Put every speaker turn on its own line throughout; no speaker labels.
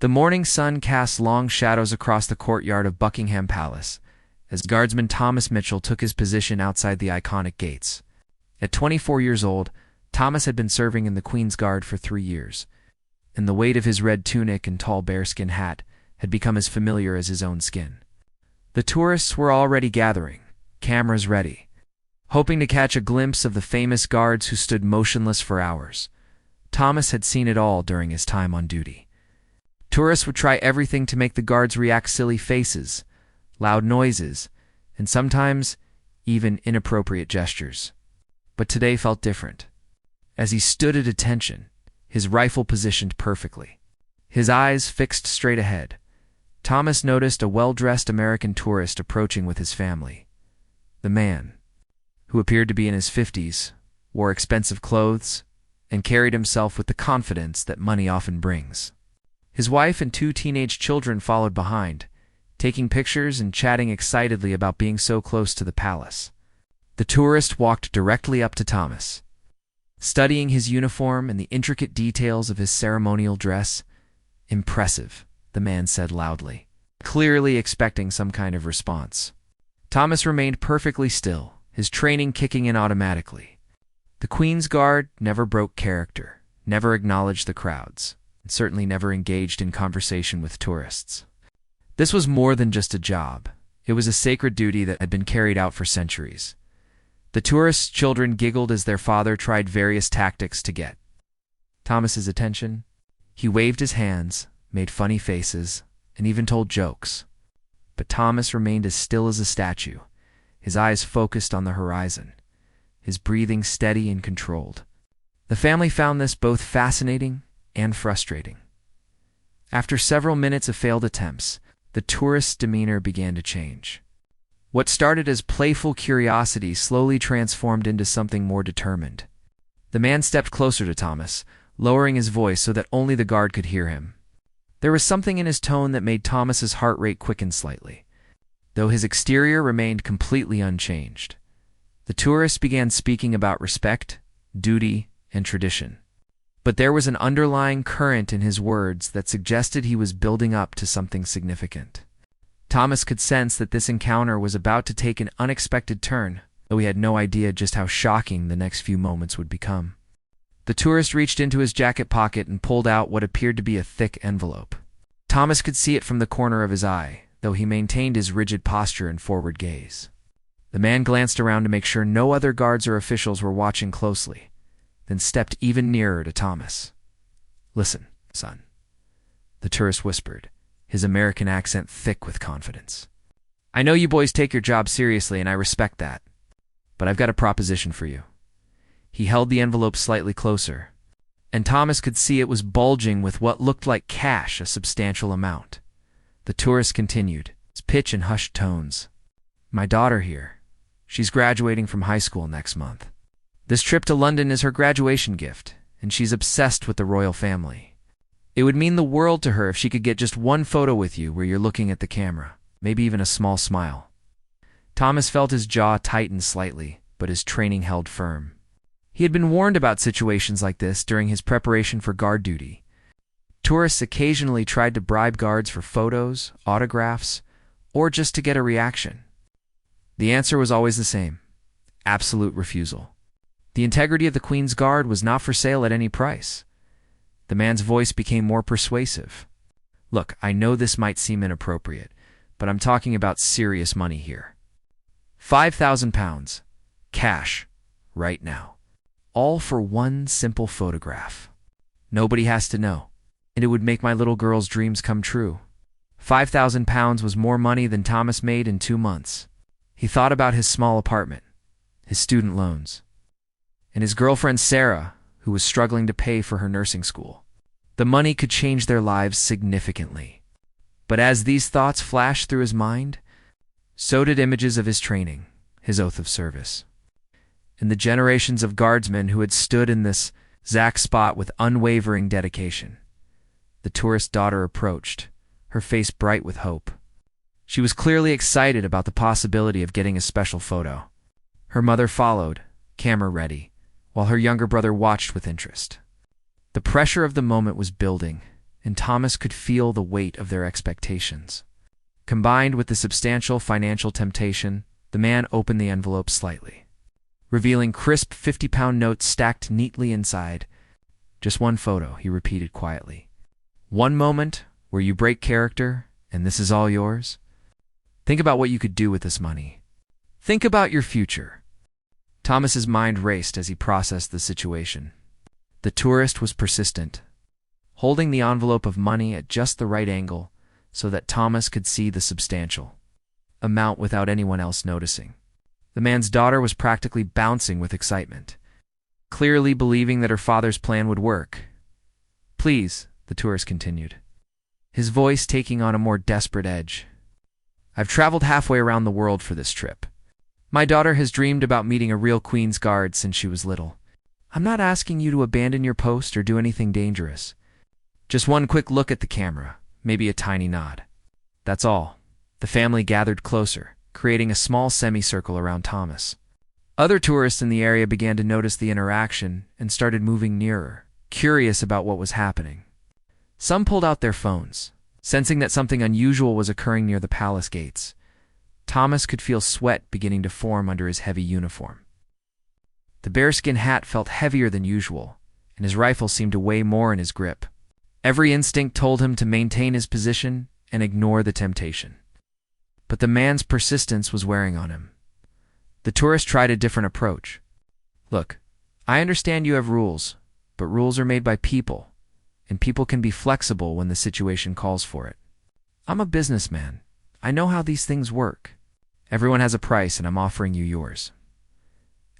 The morning sun cast long shadows across the courtyard of Buckingham Palace, as Guardsman Thomas Mitchell took his position outside the iconic gates. At 24 years old, Thomas had been serving in the Queen's Guard for 3 years, and the weight of his red tunic and tall bearskin hat had become as familiar as his own skin. The tourists were already gathering, cameras ready, hoping to catch a glimpse of the famous guards who stood motionless for hours. Thomas had seen it all during his time on duty. Tourists would try everything to make the guards react: silly faces, loud noises, and sometimes even inappropriate gestures. But today felt different. As he stood at attention, his rifle positioned perfectly, his eyes fixed straight ahead, Thomas noticed a well-dressed American tourist approaching with his family. The man, who appeared to be in his 50s, wore expensive clothes and carried himself with the confidence that money often brings. His wife and 2 teenage children followed behind, taking pictures and chatting excitedly about being so close to the palace. The tourist walked directly up to Thomas, studying his uniform and the intricate details of his ceremonial dress. "Impressive," the man said loudly, clearly expecting some kind of response. Thomas remained perfectly still, his training kicking in automatically. The Queen's Guard never broke character, never acknowledged the crowds, and certainly never engaged in conversation with tourists. This was more than just a job. It was a sacred duty that had been carried out for centuries. The tourists' children giggled as their father tried various tactics to get Thomas's attention. He waved his hands, made funny faces, and even told jokes. But Thomas remained as still as a statue, his eyes focused on the horizon, his breathing steady and controlled. The family found this both fascinating and frustrating. After several minutes of failed attempts, the tourist's demeanor began to change. What started as playful curiosity slowly transformed into something more determined. The man stepped closer to Thomas, lowering his voice so that only the guard could hear him. There was something in his tone that made Thomas's heart rate quicken slightly, though his exterior remained completely unchanged. The tourist began speaking about respect, duty, and tradition. But there was an underlying current in his words that suggested he was building up to something significant. Thomas could sense that this encounter was about to take an unexpected turn, though he had no idea just how shocking the next few moments would become. The tourist reached into his jacket pocket and pulled out what appeared to be a thick envelope. Thomas could see it from the corner of his eye, though he maintained his rigid posture and forward gaze. The man glanced around to make sure no other guards or officials were watching closely, then stepped even nearer to Thomas. "Listen, son," the tourist whispered, his American accent thick with confidence. "I know you boys take your job seriously, and I respect that. But I've got a proposition for you." He held the envelope slightly closer, and Thomas could see it was bulging with what looked like cash, a substantial amount. The tourist continued, his pitch in hushed tones. "My daughter here. She's graduating from high school next month. This trip to London is her graduation gift, and she's obsessed with the royal family. It would mean the world to her if she could get just one photo with you where you're looking at the camera, maybe even a small smile." Thomas felt his jaw tighten slightly, but his training held firm. He had been warned about situations like this during his preparation for guard duty. Tourists occasionally tried to bribe guards for photos, autographs, or just to get a reaction. The answer was always the same: absolute refusal. The integrity of the Queen's Guard was not for sale at any price. The man's voice became more persuasive. "Look, I know this might seem inappropriate, but I'm talking about serious money here. £5,000, cash, right now. All for one simple photograph. Nobody has to know, and it would make my little girl's dreams come true." £5,000 was more money than Thomas made in 2 months. He thought about his small apartment, his student loans, and his girlfriend Sarah, who was struggling to pay for her nursing school. The money could change their lives significantly. But as these thoughts flashed through his mind, so did images of his training, his oath of service, and the generations of guardsmen who had stood in this exact spot with unwavering dedication. The tourist's daughter approached, her face bright with hope. She was clearly excited about the possibility of getting a special photo. Her mother followed, camera ready, while her younger brother watched with interest. The pressure of the moment was building, and Thomas could feel the weight of their expectations. Combined with the substantial financial temptation, the man opened the envelope slightly, revealing crisp 50-pound notes stacked neatly inside. "Just one photo," he repeated quietly. "One moment where you break character, and this is all yours. Think about what you could do with this money. Think about your future." Thomas's mind raced as he processed the situation. The tourist was persistent, holding the envelope of money at just the right angle so that Thomas could see the substantial amount without anyone else noticing. The man's daughter was practically bouncing with excitement, clearly believing that her father's plan would work. "Please," the tourist continued, his voice taking on a more desperate edge. "I've traveled halfway around the world for this trip. My daughter has dreamed about meeting a real Queen's Guard since she was little. I'm not asking you to abandon your post or do anything dangerous. Just one quick look at the camera, maybe a tiny nod. That's all." The family gathered closer, creating a small semicircle around Thomas. Other tourists in the area began to notice the interaction and started moving nearer, curious about what was happening. Some pulled out their phones, sensing that something unusual was occurring near the palace gates. Thomas could feel sweat beginning to form under his heavy uniform. The bearskin hat felt heavier than usual, and his rifle seemed to weigh more in his grip. Every instinct told him to maintain his position and ignore the temptation. But the man's persistence was wearing on him. The tourist tried a different approach. "Look, I understand you have rules, but rules are made by people, and people can be flexible when the situation calls for it. I'm a businessman. I know how these things work. Everyone has a price, and I'm offering you yours."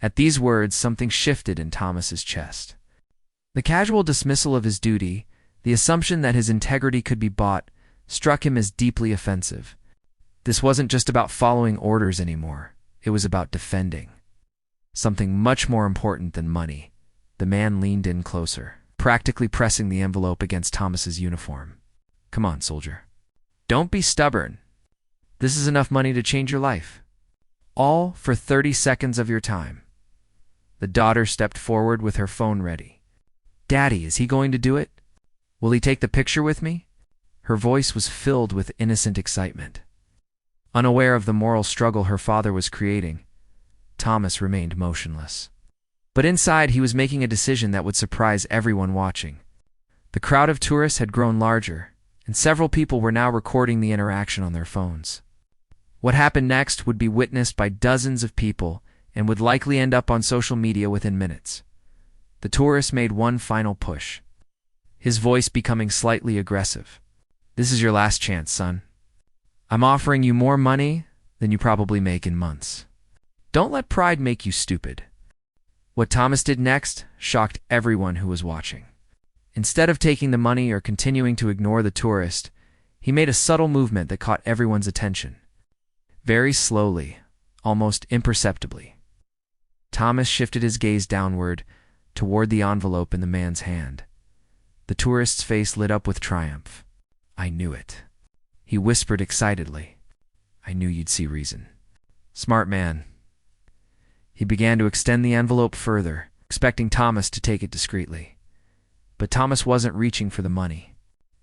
At these words, something shifted in Thomas's chest. The casual dismissal of his duty, the assumption that his integrity could be bought, struck him as deeply offensive. This wasn't just about following orders anymore. It was about defending something much more important than money. The man leaned in closer, practically pressing the envelope against Thomas's uniform. "Come on, soldier. Don't be stubborn. This is enough money to change your life. All for 30 seconds of your time." The daughter stepped forward with her phone ready. "Daddy, is he going to do it? Will he take the picture with me?" Her voice was filled with innocent excitement. Unaware of the moral struggle her father was creating, Thomas remained motionless. But inside, he was making a decision that would surprise everyone watching. The crowd of tourists had grown larger, and several people were now recording the interaction on their phones. What happened next would be witnessed by dozens of people and would likely end up on social media within minutes. The tourist made one final push, his voice becoming slightly aggressive. "This is your last chance, son. I'm offering you more money than you probably make in months. Don't let pride make you stupid." What Thomas did next shocked everyone who was watching. Instead of taking the money or continuing to ignore the tourist, he made a subtle movement that caught everyone's attention. Very slowly, almost imperceptibly, Thomas shifted his gaze downward toward the envelope in the man's hand. The tourist's face lit up with triumph. "I knew it," he whispered excitedly. "I knew you'd see reason. Smart man." He began to extend the envelope further, expecting Thomas to take it discreetly. But Thomas wasn't reaching for the money.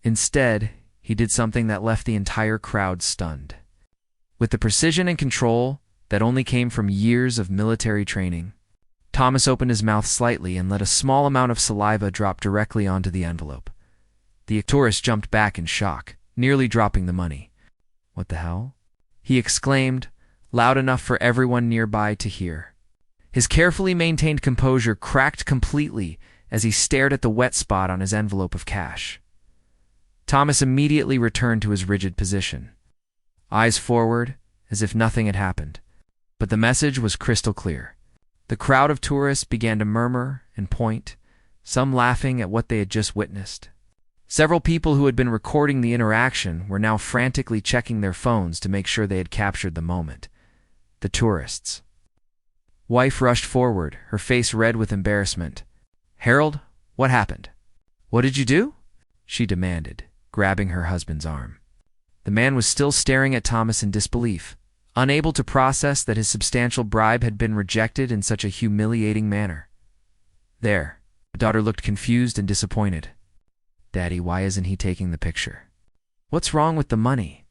Instead, he did something that left the entire crowd stunned. With the precision and control that only came from years of military training, Thomas opened his mouth slightly and let a small amount of saliva drop directly onto the envelope. The tourist jumped back in shock, nearly dropping the money. "What the hell?" he exclaimed, loud enough for everyone nearby to hear. His carefully maintained composure cracked completely as he stared at the wet spot on his envelope of cash. Thomas immediately returned to his rigid position, eyes forward, as if nothing had happened. But the message was crystal clear. The crowd of tourists began to murmur and point, some laughing at what they had just witnessed. Several people who had been recording the interaction were now frantically checking their phones to make sure they had captured the moment. The tourists' wife rushed forward, her face red with embarrassment. "Harold, what happened? What did you do?" she demanded, grabbing her husband's arm. The man was still staring at Thomas in disbelief, unable to process that his substantial bribe had been rejected in such a humiliating manner. "There." The daughter looked confused and disappointed. "Daddy, why isn't he taking the picture? What's wrong with the money?"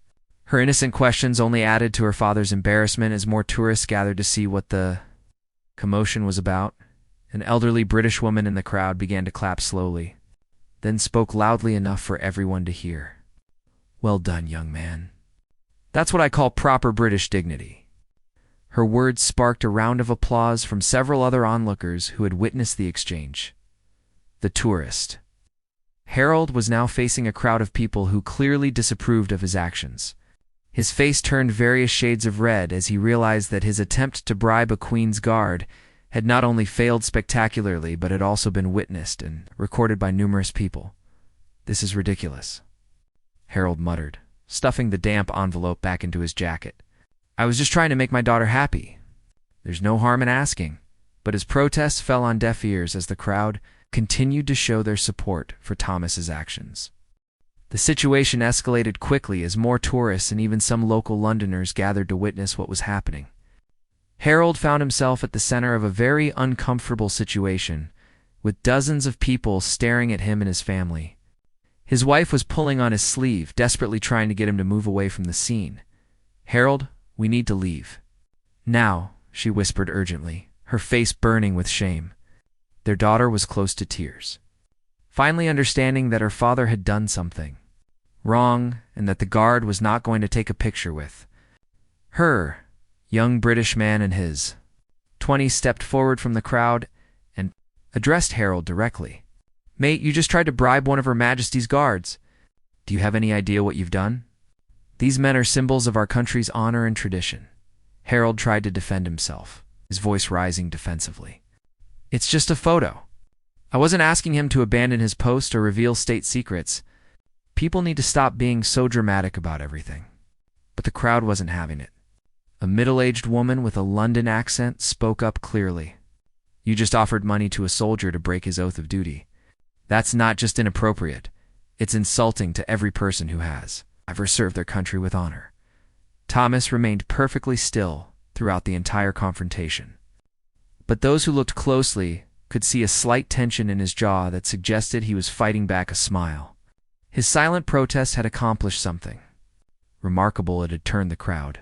Her innocent questions only added to her father's embarrassment as more tourists gathered to see what the commotion was about. An elderly British woman in the crowd began to clap slowly, then spoke loudly enough for everyone to hear. "Well done, young man. That's what I call proper British dignity." Her words sparked a round of applause from several other onlookers who had witnessed the exchange. The tourist. Harold was now facing a crowd of people who clearly disapproved of his actions. His face turned various shades of red as he realized that his attempt to bribe a Queen's Guard had not only failed spectacularly but had also been witnessed and recorded by numerous people. "This is ridiculous," Harold muttered, stuffing the damp envelope back into his jacket. "I was just trying to make my daughter happy. There's no harm in asking." But his protests fell on deaf ears as the crowd continued to show their support for Thomas's actions. The situation escalated quickly as more tourists and even some local Londoners gathered to witness what was happening. Harold found himself at the center of a very uncomfortable situation, with dozens of people staring at him and his family. His wife was pulling on his sleeve, desperately trying to get him to move away from the scene. "Harold, we need to leave." "Now," she whispered urgently, her face burning with shame. Their daughter was close to tears, finally understanding that her father had done something wrong and that the guard was not going to take a picture with her. Young British man in his 20s stepped forward from the crowd and addressed Harold directly. "Mate, you just tried to bribe one of Her Majesty's guards. Do you have any idea what you've done? These men are symbols of our country's honor and tradition." Harold tried to defend himself, his voice rising defensively. "It's just a photo. I wasn't asking him to abandon his post or reveal state secrets. People need to stop being so dramatic about everything." But the crowd wasn't having it. A middle-aged woman with a London accent spoke up clearly. "You just offered money to a soldier to break his oath of duty. That's not just inappropriate. It's insulting to every person who has ever served their country with honor." Thomas remained perfectly still throughout the entire confrontation. But those who looked closely could see a slight tension in his jaw that suggested he was fighting back a smile. His silent protest had accomplished something remarkable. It had turned the crowd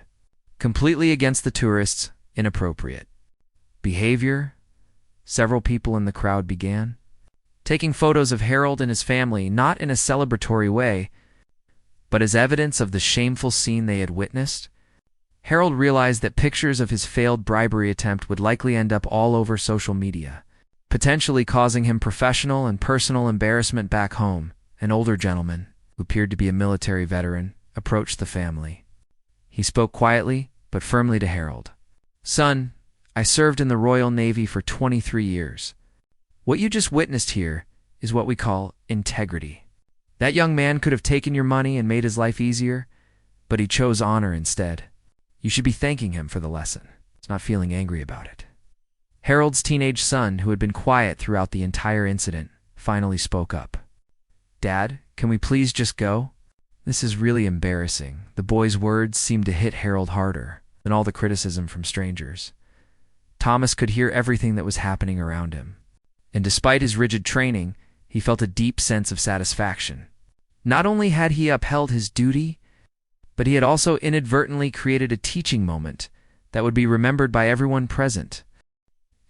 completely against the tourists' inappropriate behavior. Several people in the crowd began taking photos of Harold and his family, not in a celebratory way, but as evidence of the shameful scene they had witnessed. Harold realized that pictures of his failed bribery attempt would likely end up all over social media, potentially causing him professional and personal embarrassment back home. An older gentleman, who appeared to be a military veteran, approached the family. He spoke quietly but firmly to Harold. "Son, I served in the Royal Navy for 23 years. What you just witnessed here is what we call integrity. That young man could have taken your money and made his life easier, but he chose honor instead. You should be thanking him for the lesson, not feeling angry about it." Harold's teenage son, who had been quiet throughout the entire incident, finally spoke up. "Dad, can we please just go? This is really embarrassing." The boy's words seemed to hit Harold harder than all the criticism from strangers. Thomas could hear everything that was happening around him, and despite his rigid training, he felt a deep sense of satisfaction. Not only had he upheld his duty, but he had also inadvertently created a teaching moment that would be remembered by everyone present.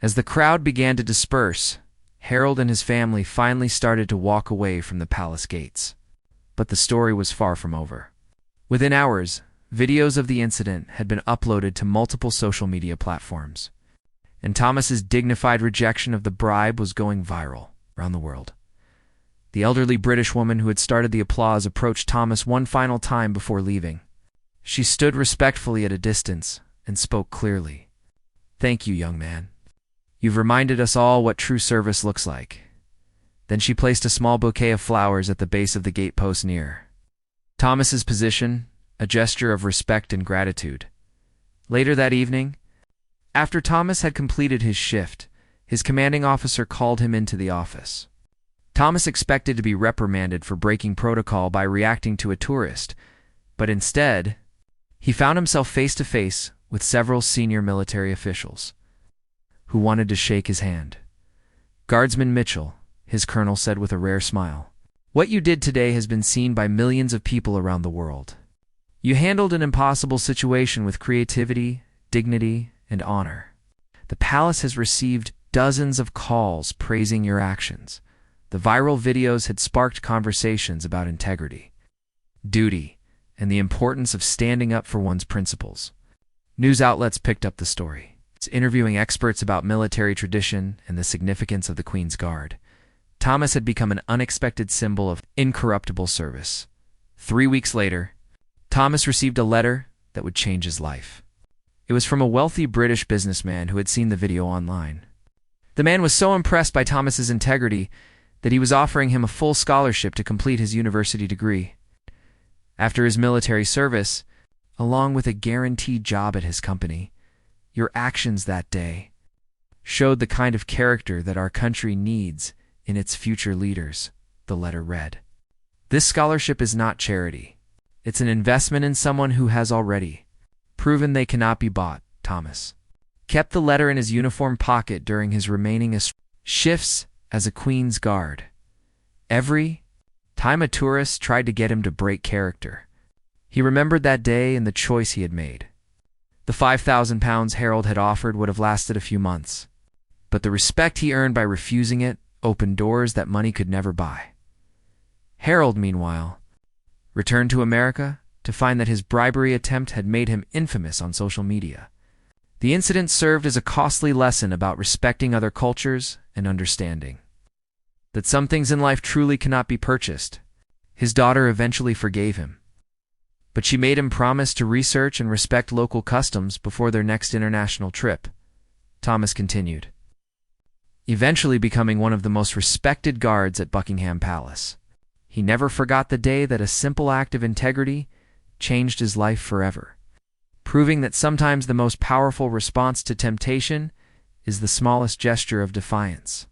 As the crowd began to disperse, Harold and his family finally started to walk away from the palace gates. But the story was far from over. Within hours, videos of the incident had been uploaded to multiple social media platforms, and Thomas's dignified rejection of the bribe was going viral around the world. The elderly British woman who had started the applause approached Thomas one final time before leaving. She stood respectfully at a distance and spoke clearly. "Thank you, young man. You've reminded us all what true service looks like." Then she placed a small bouquet of flowers at the base of the gatepost near Thomas's position, a gesture of respect and gratitude. Later that evening, after Thomas had completed his shift, his commanding officer called him into the office. Thomas expected to be reprimanded for breaking protocol by reacting to a tourist, but instead, he found himself face to face with several senior military officials who wanted to shake his hand. "Guardsman Mitchell," his colonel said with a rare smile, What you did today has been seen by millions of people around the world. You handled an impossible situation with creativity, dignity, and honor. The palace has received dozens of calls praising your actions. The viral videos had sparked conversations about integrity, duty, and the importance of standing up for one's principles. News outlets picked up the story, interviewing experts about military tradition and the significance of the Queen's Guard. Thomas had become an unexpected symbol of incorruptible service. 3 weeks later, Thomas received a letter that would change his life. It was from a wealthy British businessman who had seen the video online. The man was so impressed by Thomas's integrity that he was offering him a full scholarship to complete his university degree. After his military service, along with a guaranteed job at his company, your actions that day showed the kind of character that our country needs in its future leaders, the letter read. This scholarship is not charity. It's an investment in someone who has already proven they cannot be bought. Thomas kept the letter in his uniform pocket during his remaining shifts as a Queen's Guard. Every time a tourist tried to get him to break character, he remembered that day and the choice he had made. The £5,000 Harold had offered would have lasted a few months, but the respect he earned by refusing it opened doors that money could never buy. Harold, meanwhile, returned to America to find that his bribery attempt had made him infamous on social media. The incident served as a costly lesson about respecting other cultures and understanding that some things in life truly cannot be purchased. His daughter eventually forgave him, but she made him promise to research and respect local customs before their next international trip. Thomas continued, eventually becoming one of the most respected guards at Buckingham Palace. He never forgot the day that a simple act of integrity changed his life forever, proving that sometimes the most powerful response to temptation is the smallest gesture of defiance.